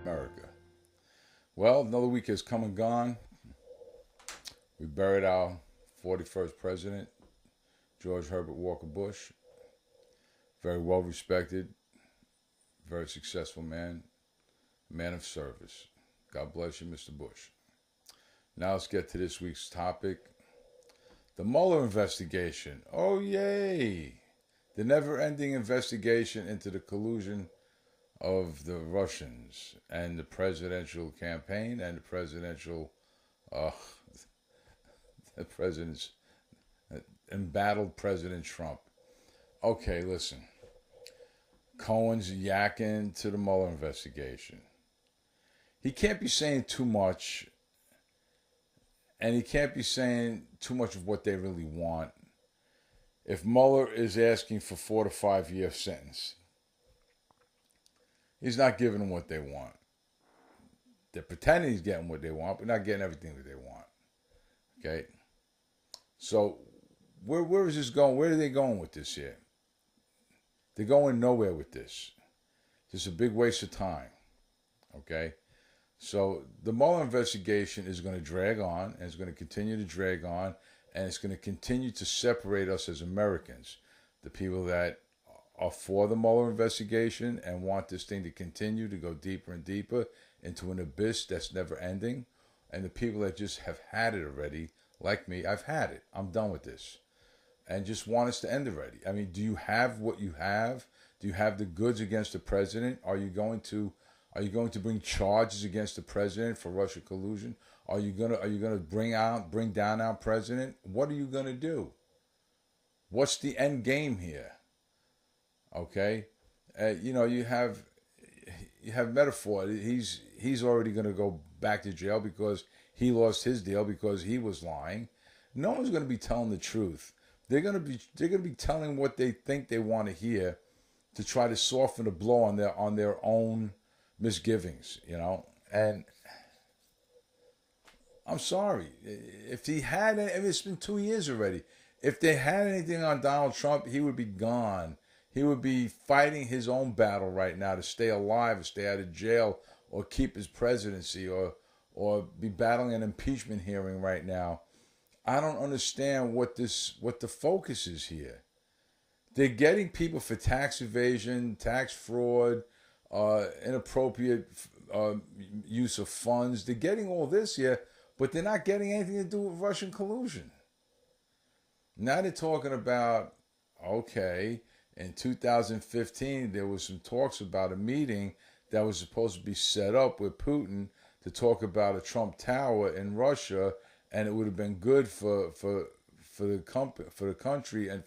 America. Well, another week has come and gone. We buried our 41st president, George Herbert Walker Bush. Very well respected, very successful man of service. God bless you, Mr. Bush. Now let's get to this week's topic. The Mueller investigation. Oh, yay! The never-ending investigation into the collusion of the Russians and the presidential campaign and the presidential, the president's embattled President Trump. Okay, listen. Cohen's yakking to the Mueller investigation. He can't be saying too much, and he can't be saying too much of what they really want. If Mueller is asking for 4 to 5 year sentence, he's not giving them what they want. They're pretending he's getting what they want, but not getting everything that they want. Okay? So, where is this going? Where are they going with this here? They're going nowhere with this. It's a big waste of time. Okay? So, the Mueller investigation is going to drag on, and it's going to continue to drag on, and it's going to continue to separate us as Americans. The people that are for the Mueller investigation and want this thing to continue to go deeper and deeper into an abyss that's never ending, and the people that just have had it already, like me, I've had it. I'm done with this. And just want us to end already. I mean, do you have what you have? Do you have the goods against the president? Are you going to bring charges against the president for Russia collusion? Are you gonna bring down our president? What are you gonna do? What's the end game here? Okay, you have metaphor. He's already gonna go back to jail because he lost his deal because he was lying. No one's gonna be telling the truth. They're gonna be telling what they think they want to hear to try to soften the blow on their own misgivings, And I'm sorry, if he had, it's been 2 years already. If they had anything on Donald Trump, he would be gone. He would be fighting his own battle right now to stay alive or stay out of jail or keep his presidency or be battling an impeachment hearing right now. I don't understand what the focus is here. They're getting people for tax evasion, tax fraud, inappropriate use of funds. They're getting all this here, but they're not getting anything to do with Russian collusion. Now they're talking about, okay, in 2015, there was some talks about a meeting that was supposed to be set up with Putin to talk about a Trump Tower in Russia, and it would have been good for the country and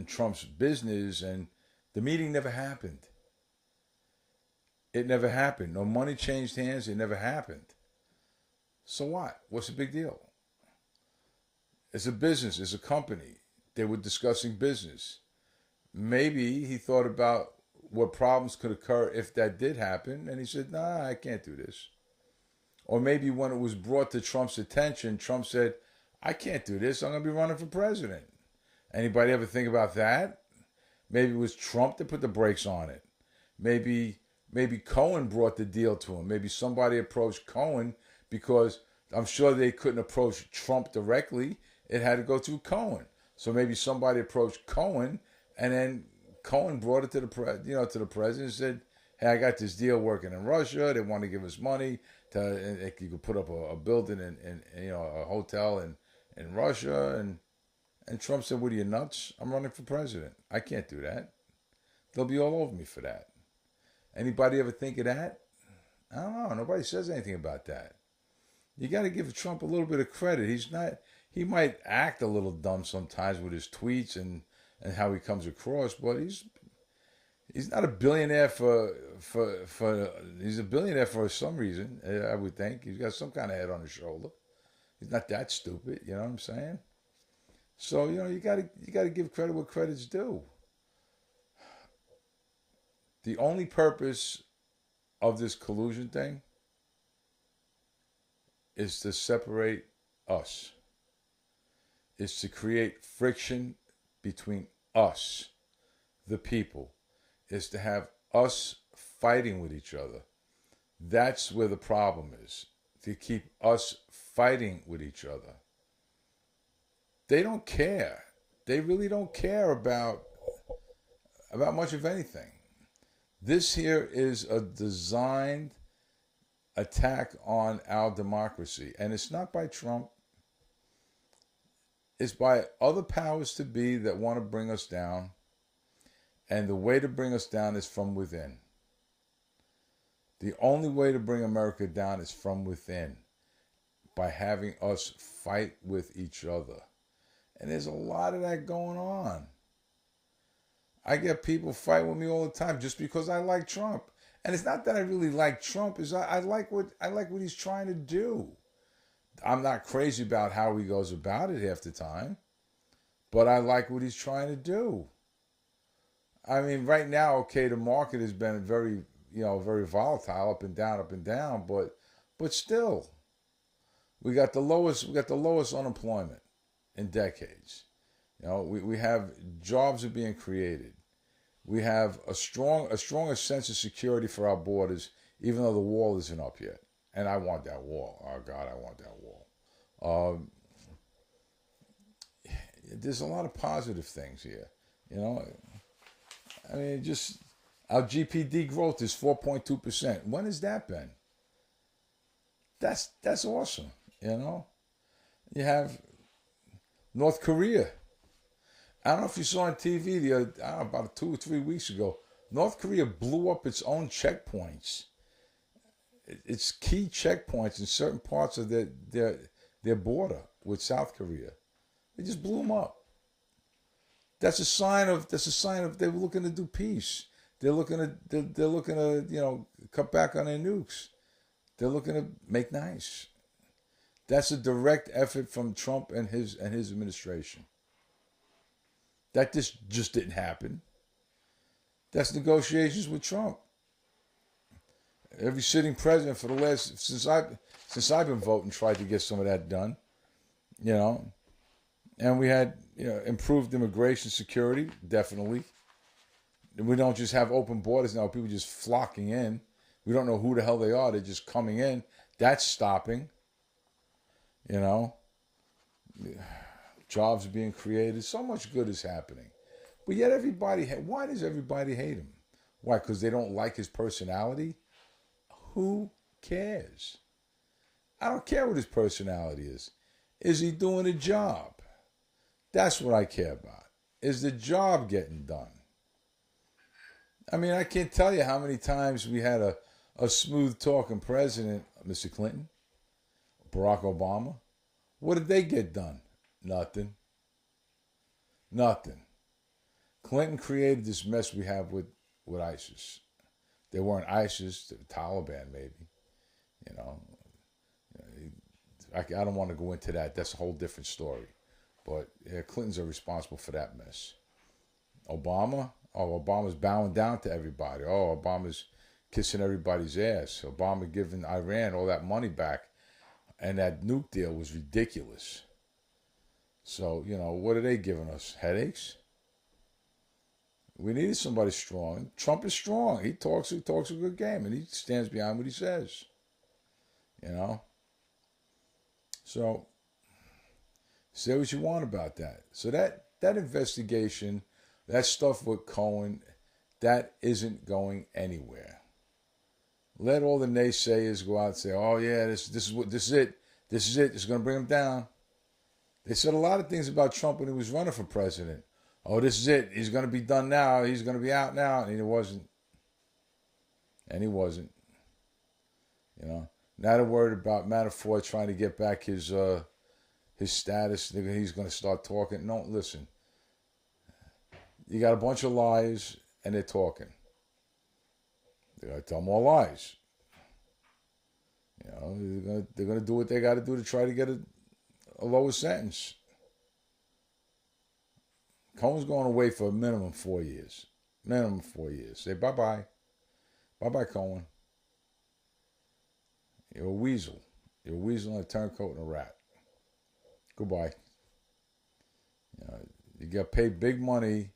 Trump's business, and the meeting never happened. It never happened. No money changed hands. It never happened. So what? What's the big deal? It's a business. It's a company. They were discussing business. Maybe he thought about what problems could occur if that did happen, and he said, nah, I can't do this. Or maybe when it was brought to Trump's attention, Trump said, I can't do this. I'm going to be running for president. Anybody ever think about that? Maybe it was Trump that put the brakes on it. Maybe Cohen brought the deal to him. Maybe somebody approached Cohen because I'm sure they couldn't approach Trump directly. It had to go through Cohen. So maybe somebody approached Cohen, and then Cohen brought it to the president and said, hey, I got this deal working in Russia. They want to give us money you could put up a building in a hotel in Russia. And Trump said, what are you, nuts? I'm running for president. I can't do that. They'll be all over me for that. Anybody ever think of that? I don't know. Nobody says anything about that. You got to give Trump a little bit of credit. He might act a little dumb sometimes with his tweets and how he comes across, but he's not a billionaire he's a billionaire for some reason, I would think. He's got some kind of head on his shoulder. He's not that stupid, you know what I'm saying? So, you got to give credit where credit's due. The only purpose of this collusion thing is to separate us. is to create friction between us, the people, is to have us fighting with each other. That's where the problem is, to keep us fighting with each other. They don't care. They really don't care about much of anything. This here is a designed attack on our democracy. And it's not by Trump. It's by other powers to be that want to bring us down. And the way to bring us down is from within. The only way to bring America down is from within, by having us fight with each other. And there's a lot of that going on. I get people fight with me all the time just because I like Trump. And it's not that I really like Trump, is I like what he's trying to do. I'm not crazy about how he goes about it half the time, but I like what he's trying to do. I mean, right now, okay, the market has been very volatile, up and down, but still, we got the lowest unemployment in decades. We have jobs are being created. We have a stronger sense of security for our borders, even though the wall isn't up yet. And I want that wall. Oh God, I want that wall. There's a lot of positive things here. I mean, just our GPD growth is 4.2%. When has that been? That's awesome. You have North Korea. I don't know if you saw on TV about 2 or 3 weeks ago. North Korea blew up its own checkpoints. Its key checkpoints in certain parts of their border with South Korea. They just blew them up. That's a sign of they were looking to do peace. They're looking to cut back on their nukes. They're looking to make nice. That's a direct effort from Trump and his administration. That just didn't happen. That's negotiations with Trump. Every sitting president for the last since I've been voting tried to get some of that done. And we had improved immigration security, definitely. We don't just have open borders now. People just flocking in. We don't know who the hell they are. They're just coming in. That's stopping. Jobs are being created. So much good is happening. But yet why does everybody hate him? Why? Because they don't like his personality? Who cares? I don't care what his personality is. Is he doing a job? That's what I care about. Is the job getting done? I mean, I can't tell you how many times we had a smooth-talking president, Mr. Clinton, Barack Obama. What did they get done? Nothing. Clinton created this mess we have with ISIS. They weren't ISIS, they were Taliban, maybe. I don't want to go into that. That's a whole different story. But Clintons are responsible for that mess. Obama's bowing down to everybody. Obama's kissing everybody's ass. Obama giving Iran all that money back. And that nuke deal was ridiculous. So, what are they giving us? Headaches? We needed somebody strong. Trump is strong. He talks a good game, and he stands behind what he says. So, say what you want about that. So that investigation, that stuff with Cohen, that isn't going anywhere. Let all the naysayers go out and say, "Oh yeah, this is it. This is going to bring him down." They said a lot of things about Trump when he was running for president. Oh, this is it. He's going to be done now. He's going to be out now, and he wasn't. Now they're worried about Manafort trying to get back his status. He's going to start talking. No, listen. You got a bunch of lies, and they're talking. They're going to tell more lies. They're going to do what they got to do to try to get a lower sentence. Cohen's going away for a minimum 4 years. Say bye-bye. Bye-bye, Cohen. You're a weasel. You're a weasel and a turncoat and a rat. Goodbye. You got paid big money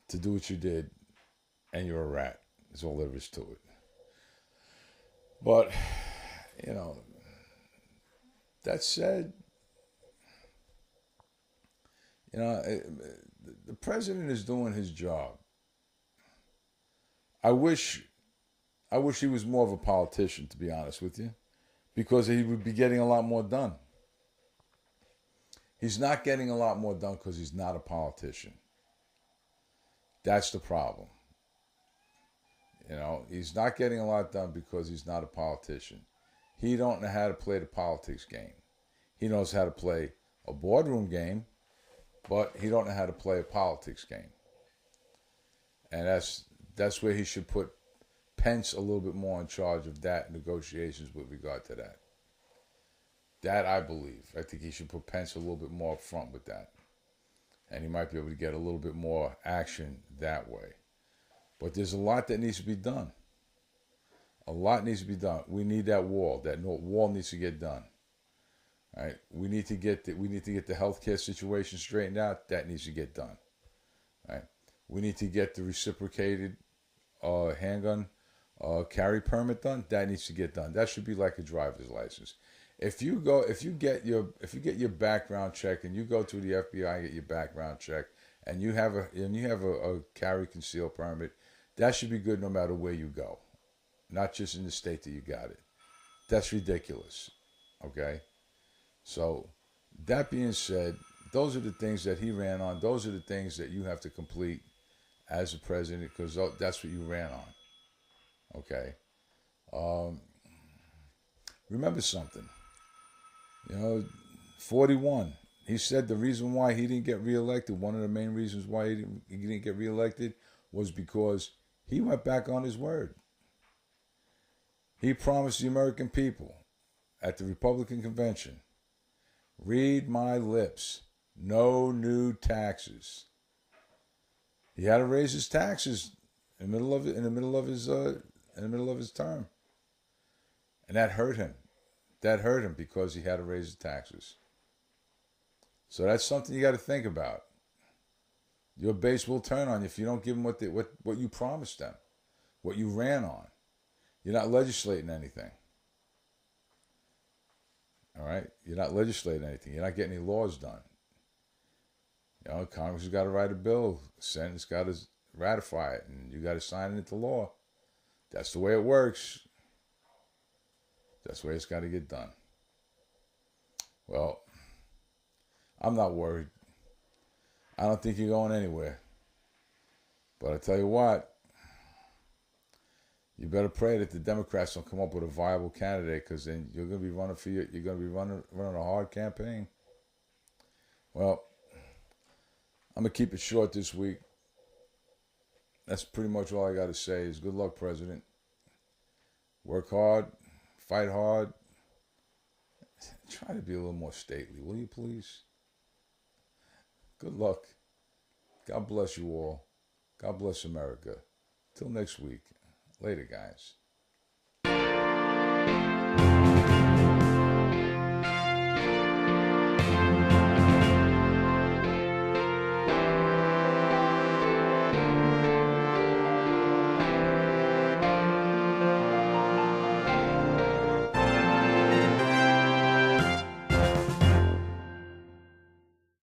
to do what you did, and you're a rat. That's all there is to it. But, you know, that said, you know, the president is doing his job. I wish he was more of a politician, to be honest with you, because he would be getting a lot more done. He's not getting a lot more done because he's not a politician. That's the problem. You know, he's not getting a lot done because he's not a politician. He don't know how to play the politics game. He knows how to play a boardroom game, but he don't know how to play a politics game. And that's where he should put Pence a little bit more in charge of that negotiations with regard to that. That I believe. I think he should put Pence a little bit more up front with that. And he might be able to get a little bit more action that way. But there's a lot that needs to be done. A lot needs to be done. We need that wall. That wall needs to get done. All right. We need to get the healthcare situation straightened out. That needs to get done. All right. We need to get the reciprocated handgun carry permit done. That needs to get done. That should be like a driver's license. If you get your background check and you go to the FBI and get your background check and you have a carry conceal permit, that should be good no matter where you go, not just in the state that you got it. That's ridiculous. Okay? So, that being said, those are the things that he ran on. Those are the things that you have to complete as a president because that's what you ran on. Okay? Remember something. 41. He said the reason why he didn't get reelected, one of the main reasons why he didn't get reelected was because he went back on his word. He promised the American people at the Republican convention, read my lips, no new taxes. He had to raise his taxes in the middle of his term. And that hurt him. That hurt him because he had to raise his taxes. So that's something you got to think about. Your base will turn on you if you don't give them what you promised them, what you ran on. You're not legislating anything. All right? You're not legislating anything. You're not getting any laws done. Congress has got to write a bill. The Senate's got to ratify it, and you got to sign it into law. That's the way it works. That's the way it's got to get done. Well, I'm not worried. I don't think you're going anywhere. But I tell you what, you better pray that the Democrats don't come up with a viable candidate, because then you're going to be running a hard campaign. Well, I'm going to keep it short this week. That's pretty much all I got to say is good luck, President. Work hard. Fight hard. Try to be a little more stately, will you please? Good luck. God bless you all. God bless America. Till next week. Later, guys.